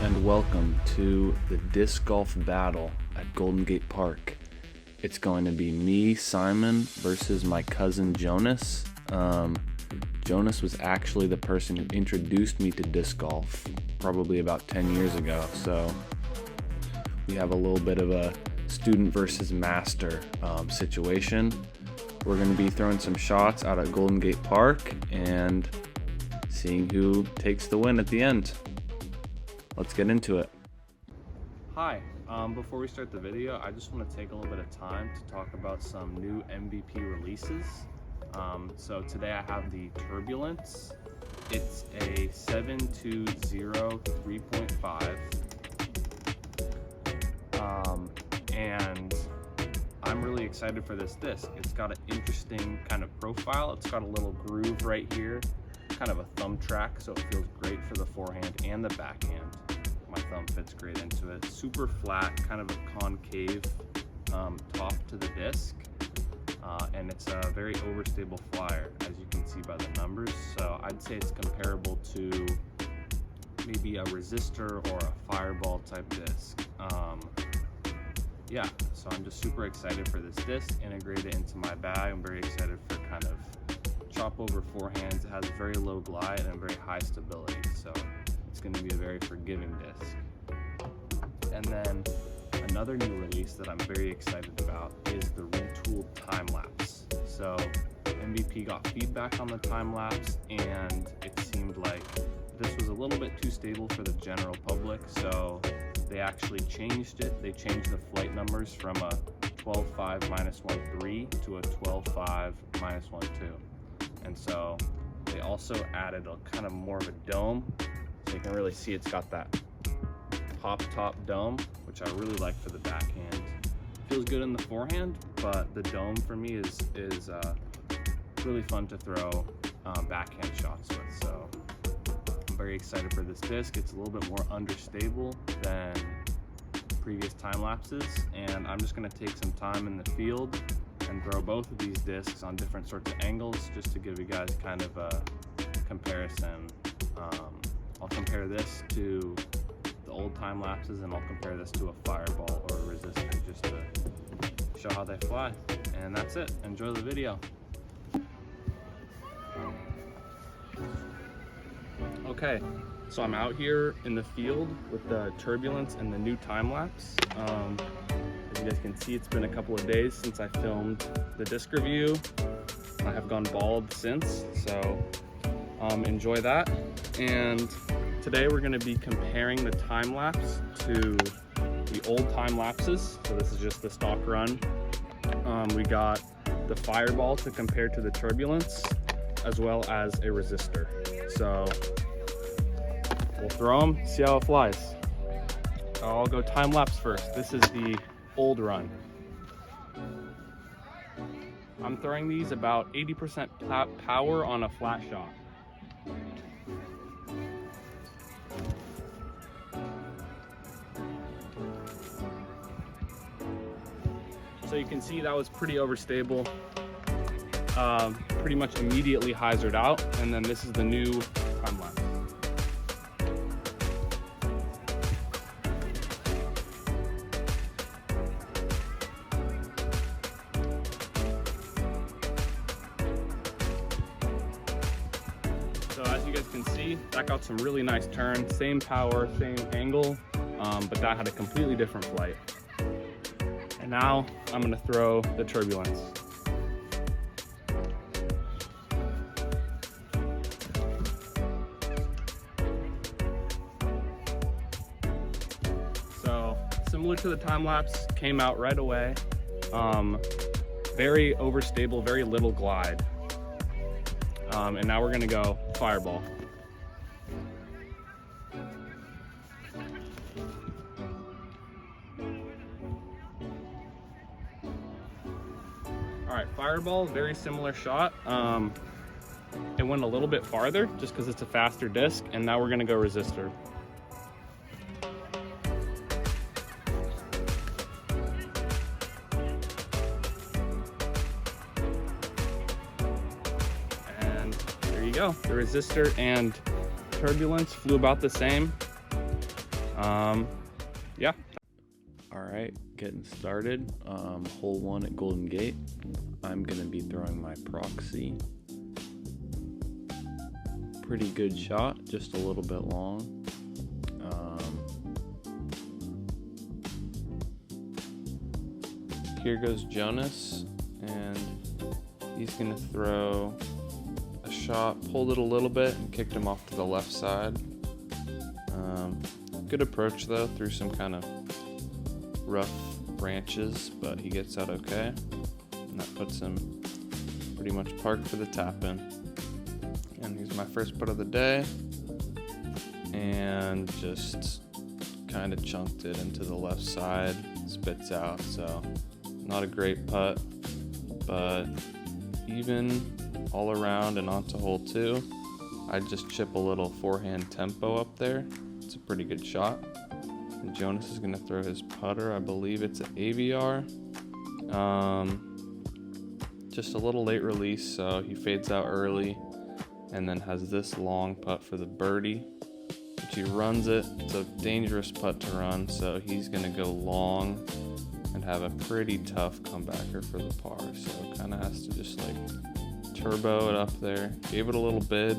and welcome to the disc golf battle at Golden Gate Park. It's going to be me, Simon, versus my cousin Jonas. Jonas was actually the person who introduced me to disc golf probably about 10 years ago, so we have a little bit of a student versus master situation. We're going to be throwing some shots out at Golden Gate Park and seeing who takes the win at the end. Let's get into it. Hi, before we start the video, I just want to take a little bit of time to talk about some new MVP releases. So today I have the Turbulence. It's a 720 3.5. And I'm really excited for this disc. It's got an interesting kind of profile. It's got a little groove right here, kind of a thumb track, so it feels great for the forehand and the backhand. My thumb fits great into it. Super flat, kind of a concave top to the disc, and it's a very overstable flyer, as you can see by the numbers. So I'd say it's comparable to maybe a resistor or a fireball type disc. Yeah, so I'm just super excited for this disc, integrate it into my bag. I'm very excited for kind of chop over forehands. It has very low glide and very high stability, so it's going to be a very forgiving disc. And then another new release that I'm very excited about is the retooled time lapse. So MVP got feedback on the time lapse, and it seemed like this was a little bit too stable for the general public, so they actually changed it. They changed the flight numbers from a 12.5 -1.3 to a 12.5 -1.2. And so they also added a kind of more of a dome. So you can really see it's got that pop top dome, which I really like for the backhand. Feels good in the forehand, but the dome for me is really fun to throw backhand shots with. So I'm very excited for this disc. It's a little bit more understable than previous time lapses, and I'm just going to take some time in the field and throw both of these discs on different sorts of angles just to give you guys kind of a comparison. I'll compare this to the old time lapses, and I'll compare this to a fireball or a resistor just to show how they fly. And that's it. Enjoy the video. Okay, so I'm out here in the field with the Turbulence and the new time lapse. As you guys can see, it's been a couple of days since I filmed the disc review. I have gone bald since, so enjoy that. And today we're going to be comparing the time lapse to the old time lapses. So this is just the stock run. We got the fireball to compare to the Turbulence, as well as a resistor. So we'll throw them, see how it flies. I'll go time lapse first. This is the old run. I'm throwing these about 80% power on a flat shot. So you can see that was pretty overstable. Pretty much immediately hyzered out, and then this is the new time lapse. So as you guys can see, that got some really nice turns, same power, same angle, but that had a completely different flight. And now I'm going to throw the Turbulence. So similar to the time lapse, came out right away. Very overstable, very little glide. And now we're going to go fireball. All right, fireball, very similar shot. It went a little bit farther just because it's a faster disc, and now we're going to go resistor. And there you go. The resistor and Turbulence flew about the same. Yeah. All right, getting started. Hole 1 at Golden Gate. I'm gonna be throwing my proxy. Pretty good shot, just a little bit long. Here goes Jonas, and he's gonna throw a shot, pulled it a little bit and kicked him off to the left side. Good approach though, through some kind of rough branches, but he gets out okay, and that puts him pretty much parked for the tap in. And here's my first putt of the day, and just kind of chunked it into the left side, spits out. So not a great putt, but even all around. And onto hole 2, I just chip a little forehand tempo up there. It's a pretty good shot. And Jonas is going to throw his putter. I believe it's an AVR. Just a little late release, so he fades out early, and then has this long putt for the birdie, which he runs it. It's a dangerous putt to run, so he's going to go long and have a pretty tough comebacker for the par. So kind of has to just like turbo it up there. Gave it a little bid,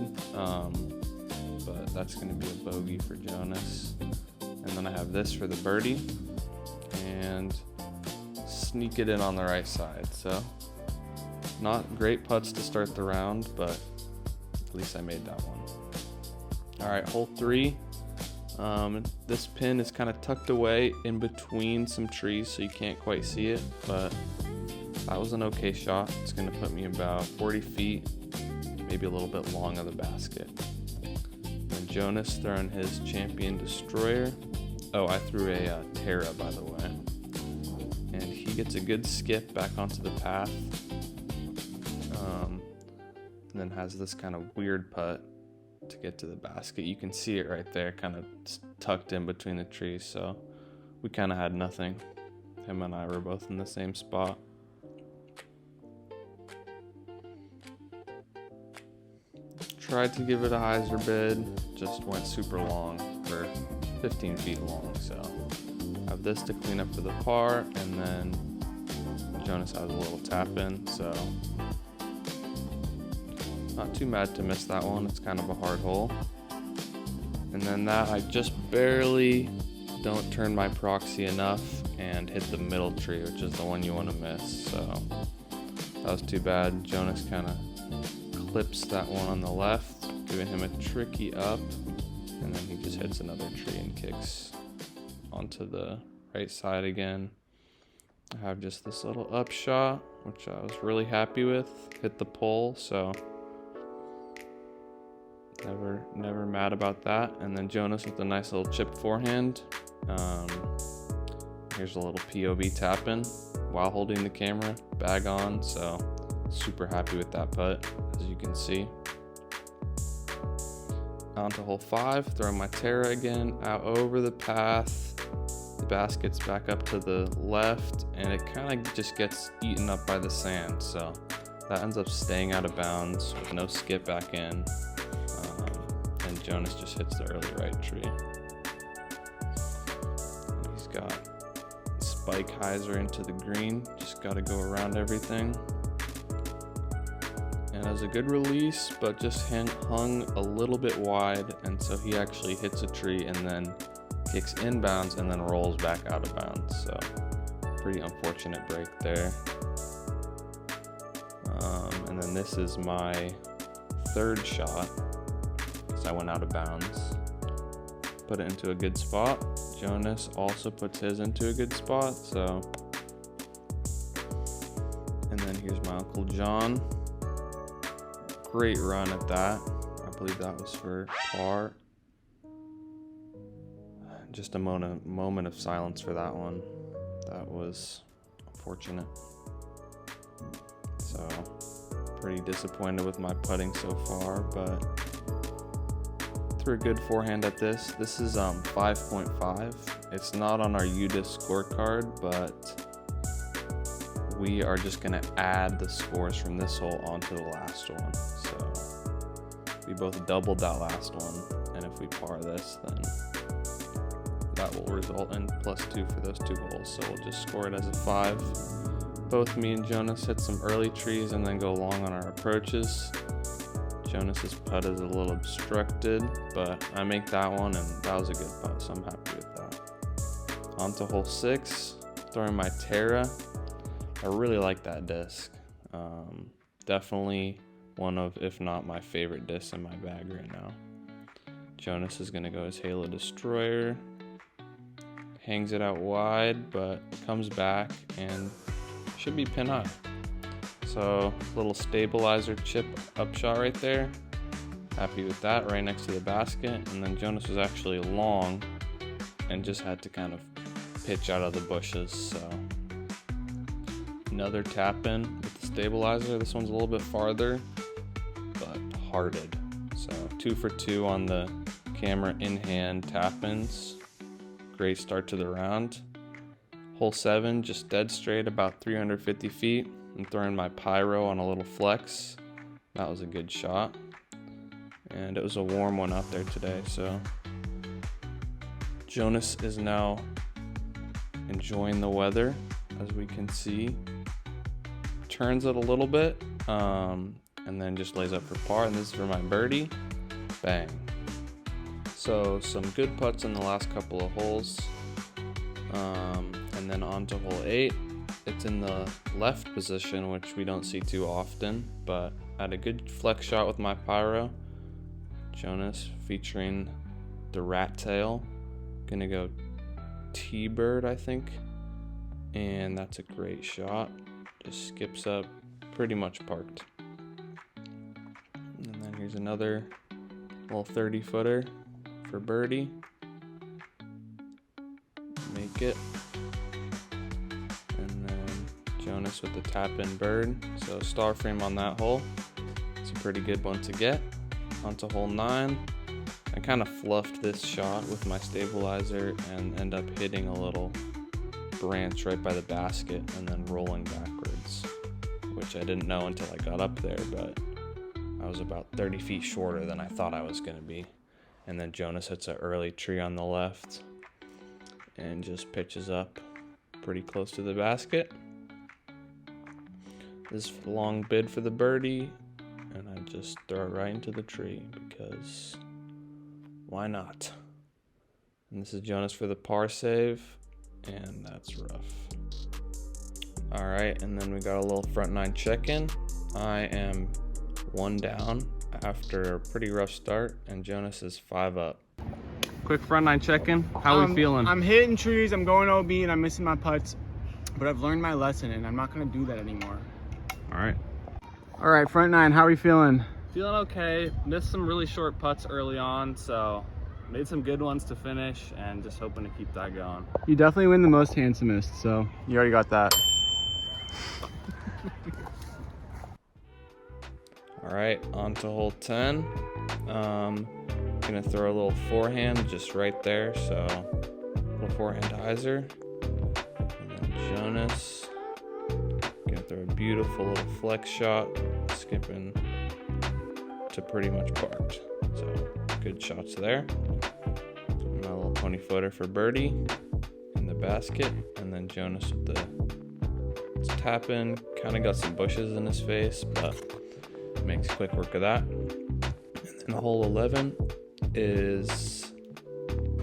but that's going to be a bogey for Jonas. And then I have this for the birdie, and sneak it in on the right side. So not great putts to start the round, but at least I made that one. All right, hole 3. This pin is kind of tucked away in between some trees, so you can't quite see it, but that was an okay shot. It's going to put me about 40 feet, maybe a little bit long of the basket. And Jonas throwing his Champion Destroyer. Oh, I threw a Terra, by the way. And he gets a good skip back onto the path. And then has this kind of weird putt to get to the basket. You can see it right there, kind of tucked in between the trees. So we kind of had nothing. Him and I were both in the same spot. Tried to give it a hyzer bid, just went super long for 15 feet long. So I have this to clean up for the par, and then Jonas has a little tap in, so not too mad to miss that one. It's kind of a hard hole. And then that I just barely don't turn my proxy enough and hit the middle tree, which is the one you want to miss. So that was too bad. Jonas kind of clips that one on the left, giving him a tricky up, and then he just hits another tree and kicks onto the right side again. I have just this little up shot, which I was really happy with. Hit the pole, so never mad about that. And then Jonas with a nice little chip forehand. Here's a little POV tap in while holding the camera, bag on, so super happy with that putt, as you can see. On to hole 5, throwing my Terra again, out over the path. The basket's back up to the left, and it kind of just gets eaten up by the sand, so that ends up staying out of bounds with no skip back in. And Jonas just hits the early right tree. And he's got spike hyzer into the green, just got to go around everything. And it was a good release, but just hung a little bit wide, and so he actually hits a tree and then kicks inbounds and then rolls back out of bounds. So pretty unfortunate break there. And then this is my third shot, because I went out of bounds. Put it into a good spot. Jonas also puts his into a good spot. So, and then here's my Uncle John. Great run at that. I believe that was for par. Just a moment of silence for that one. That was unfortunate. So pretty disappointed with my putting so far, but threw a good forehand at this. This is 5.5. It's not on our UDIS scorecard, but we are just gonna add the scores from this hole onto the last one. So we both doubled that last one, and if we par this, then that will result in +2 for those 2 holes. So we'll just score it as a 5. Both me and Jonas hit some early trees and then go long on our approaches. Jonas's putt is a little obstructed, but I make that one, and that was a good putt, so I'm happy with that. On to hole 6, throwing my Terra. I really like that disc. Definitely one of, if not my favorite discs in my bag right now. Jonas is going to go his Halo Destroyer. Hangs it out wide, but comes back and should be pin high. So, little stabilizer chip up shot right there. Happy with that, right next to the basket. And then Jonas was actually long and just had to kind of pitch out of the bushes. So, another tap in with the stabilizer. This one's a little bit farther, but hearted. So 2 for 2 on the camera in hand tap ins. Great start to the round. Hole 7, just dead straight, about 350 feet. I'm throwing my pyro on a little flex. That was a good shot. And it was a warm one out there today, so Jonas is now enjoying the weather, as we can see. Turns it a little bit, and then just lays up for par, and this is for my birdie. Bang. So some good putts in the last couple of holes, and then on to hole 8. It's in the left position, which we don't see too often, but I had a good flex shot with my pyro. Jonas featuring the rat tail. Gonna go T-bird, I think, and that's a great shot. Just skips up, pretty much parked. And then here's another little 30-footer for birdie. Make it. And then Jonas with the tap-in bird. So star frame on that hole. It's a pretty good one to get. Onto hole 9. I kind of fluffed this shot with my stabilizer and end up hitting a little branch right by the basket and then rolling backwards, which I didn't know until I got up there, but I was about 30 feet shorter than I thought I was going to be. And then Jonas hits an early tree on the left and just pitches up pretty close to the basket. This is a long bid for the birdie, and I just throw it right into the tree because why not? And this is Jonas for the par save. And that's rough. All right, and then we got a little front 9 check-in. I am 1 down after a pretty rough start, and Jonas is 5 up. Quick front 9 check-in. How are we feeling? I'm hitting trees, I'm going OB, and I'm missing my putts. But I've learned my lesson, and I'm not going to do that anymore. All right. All right, front 9, how are we feeling? Feeling okay. Missed some really short putts early on, so made some good ones to finish, and just hoping to keep that going. You definitely win the most handsomest, so you already got that. All right, on to hole 10. Gonna throw a little forehand just right there, so little forehand hyzer. And then Jonas gonna throw a beautiful little flex shot, skipping to pretty much parked. So good shots there. My little 20-footer for birdie in the basket, and then Jonas with the tap in. Kind of got some bushes in his face, but makes quick work of that. And then hole 11 is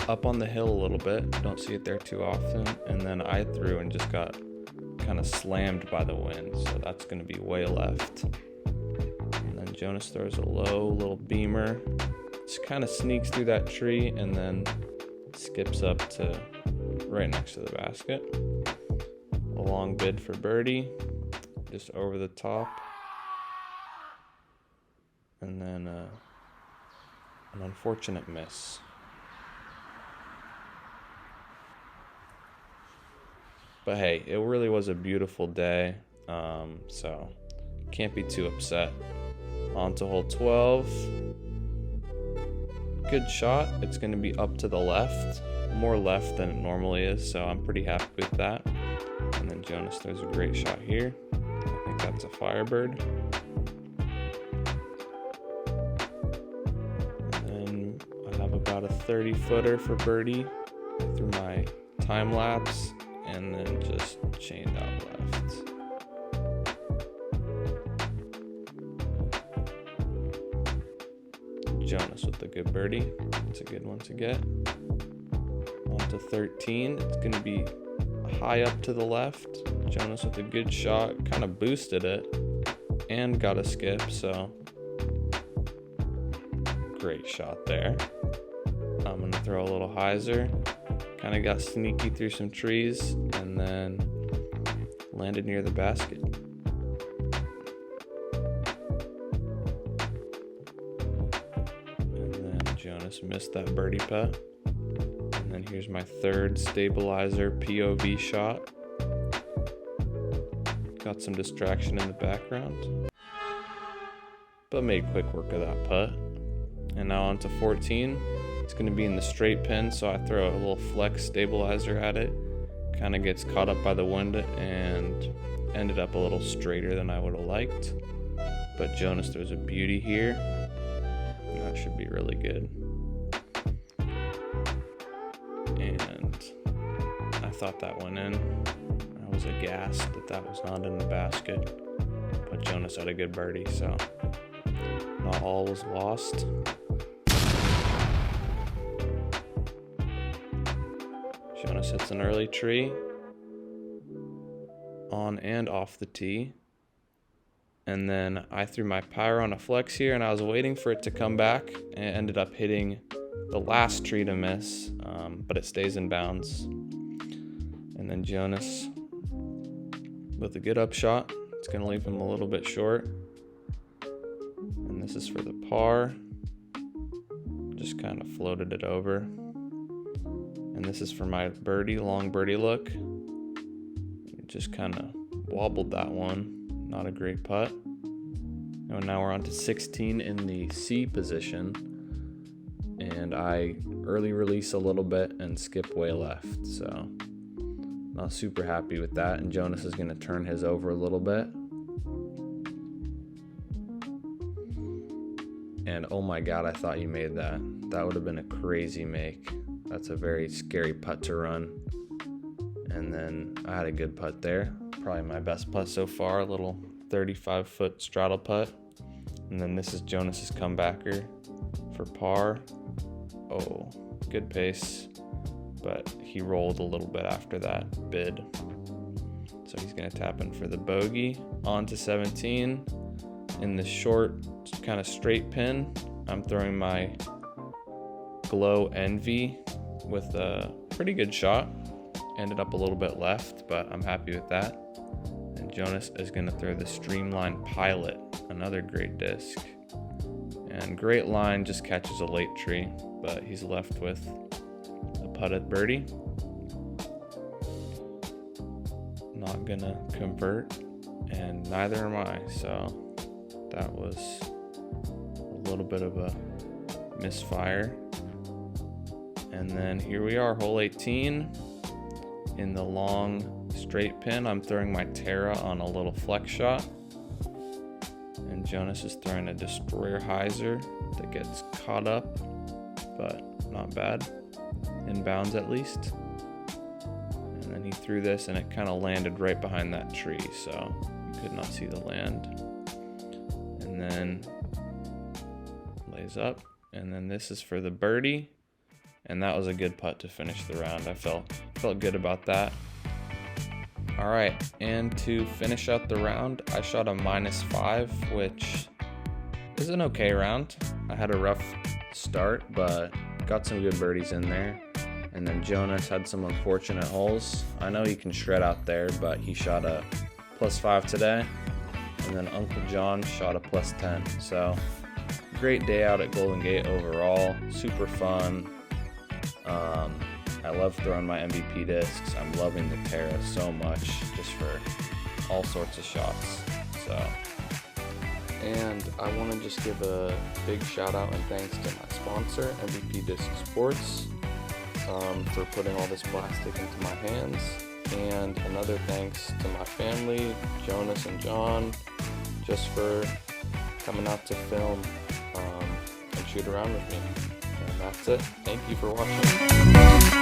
up on the hill a little bit. Don't see it there too often. And then I threw and just got kind of slammed by the wind, so that's going to be way left. And then Jonas throws a low little beamer. Just kind of sneaks through that tree and then skips up to right next to the basket. A long bid for birdie, just over the top. And then an unfortunate miss. But hey, it really was a beautiful day, so can't be too upset. On to hole 12. Good shot. It's going to be up to the left, more left than it normally is, so I'm pretty happy with that. And then Jonas throws a great shot here. I think that's a Firebird. And then I have about a 30-footer for birdie through my time lapse and then just chained out left. Jonas with a good birdie. It's a good one to get. On to 13. It's going to be high up to the left. Jonas with a good shot, kind of boosted it and got a skip, so great shot there. I'm going to throw a little hyzer. Kind of got sneaky through some trees and then landed near the basket. And then Jonas missed that birdie putt. And then here's my third stabilizer POV shot. Got some distraction in the background, but made quick work of that putt. And now on to 14. It's going to be in the straight pin, so I throw a little flex stabilizer at it. Kind of gets caught up by the wind and ended up a little straighter than I would have liked. But Jonas throws a beauty here. And that should be really good. And I thought that went in. I was aghast that was not in the basket. But Jonas had a good birdie, so not all was lost. Jonas hits an early tree on and off the tee. And then I threw my pyro on a flex here and I was waiting for it to come back and it ended up hitting the last tree to miss, but it stays in bounds. And then Jonas with a good upshot. It's going to leave him a little bit short. And this is for the par. Just kind of floated it over. And this is for my birdie, long birdie look. It just kind of wobbled that one. Not a great putt. And now we're on to 16 in the C position. And I early release a little bit and skip way left. So not super happy with that. And Jonas is going to turn his over a little bit. And oh my God, I thought you made that. That would have been a crazy make. That's a very scary putt to run. And then I had a good putt there. Probably my best putt so far, a little 35-foot straddle putt. And then this is Jonas's comebacker for par. Oh, good pace. But he rolled a little bit after that bid. So he's gonna tap in for the bogey. On to 17. In the short, kind of straight pin, I'm throwing my Glow Envy with a pretty good shot. Ended up a little bit left, but I'm happy with that. And Jonas is gonna throw the Streamline Pilot, another great disc. And great line, just catches a late tree, but he's left with a putted birdie. Not gonna convert, and neither am I, so that was a little bit of a misfire. And then here we are, hole 18. In the long straight pin, I'm throwing my Terra on a little flex shot. And Jonas is throwing a Destroyer hyzer that gets caught up, but not bad. In bounds at least. And then he threw this and it kind of landed right behind that tree, so you could not see the land. And then lays up. And then this is for the birdie. And that was a good putt to finish the round. I felt good about that. All right, and to finish out the round, I shot a -5, which is an okay round. I had a rough start, but got some good birdies in there. And then Jonas had some unfortunate holes. I know he can shred out there, but he shot a +5 today. And then Uncle John shot a +10. So great day out at Golden Gate overall. Super fun. I love throwing my MVP discs. I'm loving the Terra so much, just for all sorts of shots. So, and I want to just give a big shout out and thanks to my sponsor, MVP Disc Sports, for putting all this plastic into my hands. And another thanks to my family, Jonas and John, just for coming out to film and shoot around with me. And that's it. Thank you for watching.